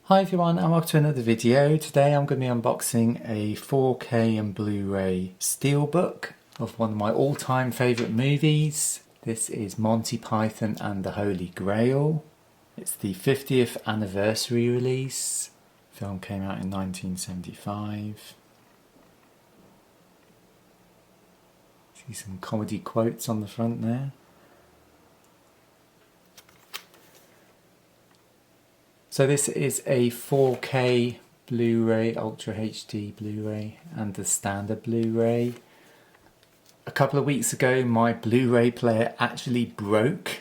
Hi everyone and welcome to another video. Today I'm going to be unboxing a 4K and Blu-ray Steelbook of one of my all-time favourite movies. This is Monty Python and the Holy Grail. It's the 50th anniversary release. The film came out in 1975. See some comedy quotes on the front there. So this is a 4K Blu-ray, Ultra HD Blu-ray and the standard Blu-ray. A couple of weeks ago my Blu-ray player actually broke.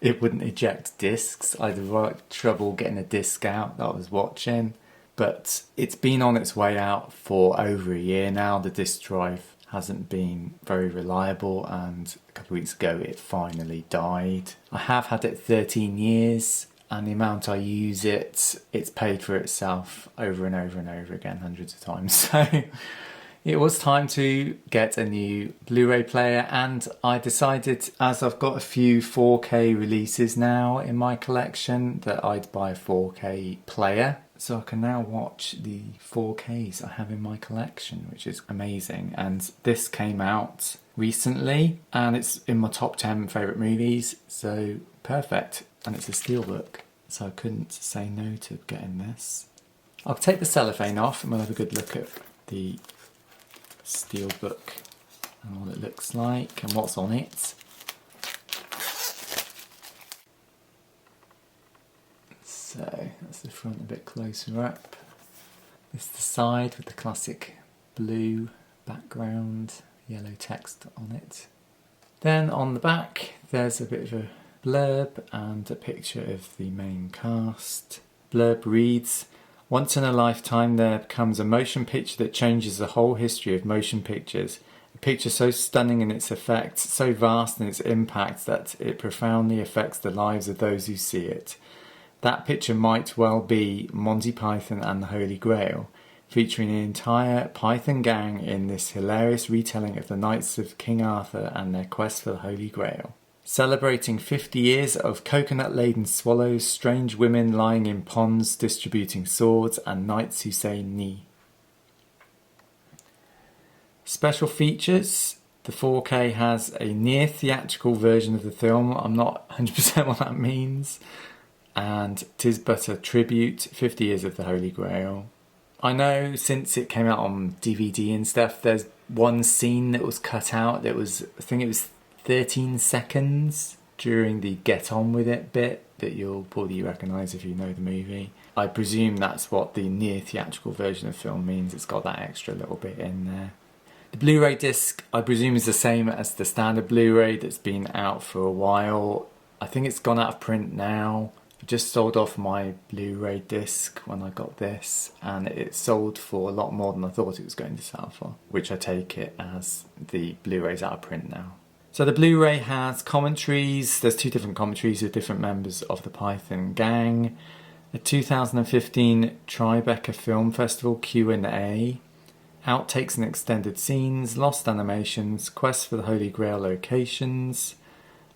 It wouldn't eject discs. I had right trouble getting a disc out that I was watching. But it's been on its way out for over a year now. The disc drive hasn't been very reliable and a couple of weeks ago it finally died. I have had it 13 years. And the amount I use it, it's paid for itself over and over and over again, hundreds of times. So it was time to get a new Blu-ray player, and I decided, as I've got a few 4K releases now in my collection, that I'd buy a 4K player. So I can now watch the 4Ks I have in my collection, which is amazing. And this came out recently, and it's in my top 10 favourite movies, so perfect. And it's a Steelbook, so I couldn't say no to getting this. I'll take the cellophane off and we'll have a good look at the Steelbook and what it looks like and what's on it. So that's the front a bit closer up. This is the side with the classic blue background, yellow text on it. Then on the back there's a bit of a blurb and a picture of the main cast. Blurb reads, "Once in a lifetime there comes a motion picture that changes the whole history of motion pictures. A picture so stunning in its effects, so vast in its impact that it profoundly affects the lives of those who see it. That picture might well be Monty Python and the Holy Grail, featuring the entire Python gang in this hilarious retelling of the Knights of King Arthur and their quest for the Holy Grail. Celebrating 50 years of coconut-laden swallows, strange women lying in ponds distributing swords, and knights who say ni." Special features. The 4K has a near theatrical version of the film. I'm not 100% what that means. And 'tis but a tribute, 50 years of the Holy Grail. I know since it came out on DVD and stuff, there's one scene that was cut out that was, I think it was 13 seconds during the get on with it bit that you'll probably recognise if you know the movie. I presume that's what the near theatrical version of the film means. It's got that extra little bit in there. The Blu-ray disc I presume is the same as the standard Blu-ray that's been out for a while. I think it's gone out of print now. I just sold off my Blu-ray disc when I got this, and it sold for a lot more than I thought it was going to sell for, which I take it as the Blu-ray's out of print now. So the Blu-ray has commentaries. There's two different commentaries with different members of the Python gang. A 2015 Tribeca Film Festival Q&A. Outtakes and extended scenes. Lost animations. Quest for the Holy Grail locations.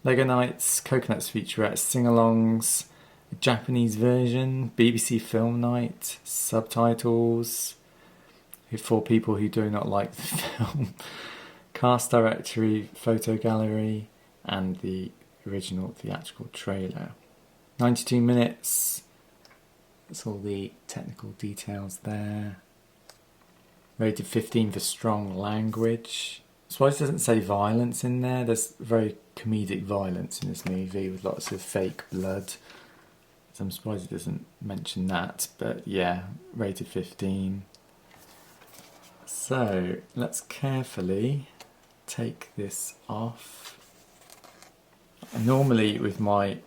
Lego Nights. Coconuts featurettes. Sing-alongs. A Japanese version. BBC Film Night. Subtitles. For people who do not like the film. Cast directory, photo gallery, and the original theatrical trailer. 92 minutes. That's all the technical details there. Rated 15 for strong language. I'm surprised it doesn't say violence in there. There's very comedic violence in this movie with lots of fake blood. So I'm surprised it doesn't mention that. But yeah, rated 15. So let's carefully take this off. I normally with my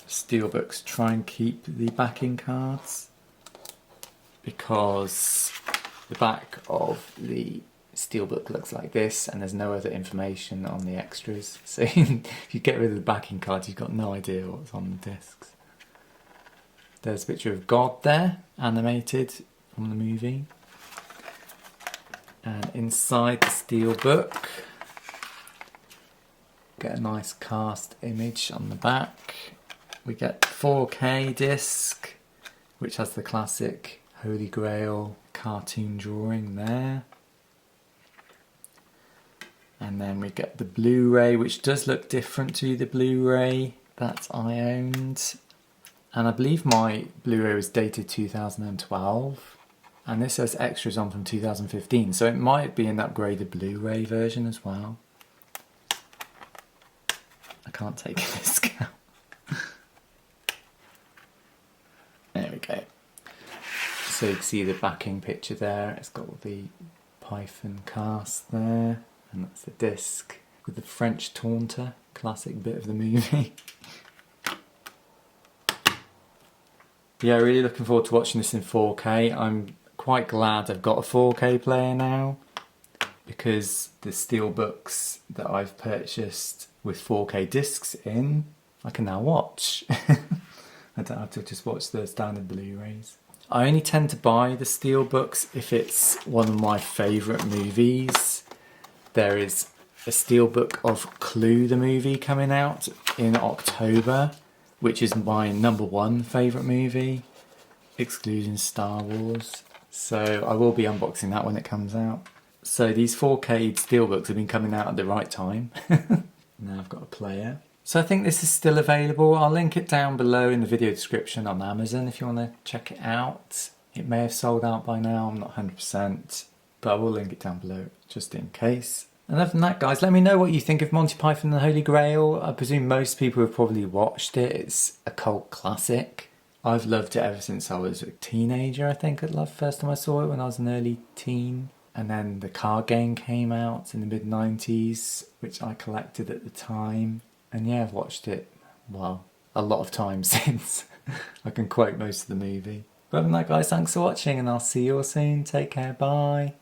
Steelbooks try and keep the backing cards because the back of the Steelbook looks like this and there's no other information on the extras. So if you get rid of the backing cards you've got no idea what's on the discs. There's a picture of God there, animated from the movie. And inside the Steelbook get a nice cast image on the back. We get 4K disc which has the classic Holy Grail cartoon drawing there. And then we get the Blu-ray, which does look different to the Blu-ray that I owned. And I believe my Blu-ray was dated 2012. And this has extras on from 2015, so it might be an upgraded Blu-ray version as well. I can't take a discount. There we go. So you can see the backing picture there. It's got the Python cast there. And that's the disc with the French taunter, classic bit of the movie. Yeah, really looking forward to watching this in 4K. I'm quite glad I've got a 4K player now, because the Steelbooks that I've purchased with 4K discs in, I can now watch. I don't have to just watch the standard Blu-rays. I only tend to buy the Steelbooks if it's one of my favourite movies. There is a Steelbook of Clue the movie coming out in October, which is my #1 favourite movie, excluding Star Wars. So I will be unboxing that when it comes out. So these 4K Steelbooks have been coming out at the right time. Now I've got a player. So I think this is still available. I'll link it down below in the video description on Amazon if you want to check it out. It may have sold out by now, I'm not 100%, but I will link it down below just in case. And other than that, guys, let me know what you think of Monty Python and the Holy Grail. I presume most people have probably watched it. It's a cult classic. I've loved it ever since I was a teenager, I think. The first time I saw it when I was an early teen. And then the card game came out in the mid-90s, which I collected at the time. And yeah, I've watched it, well, a lot of times since. I can quote most of the movie. But other than that, guys, thanks for watching, and I'll see you all soon. Take care, bye.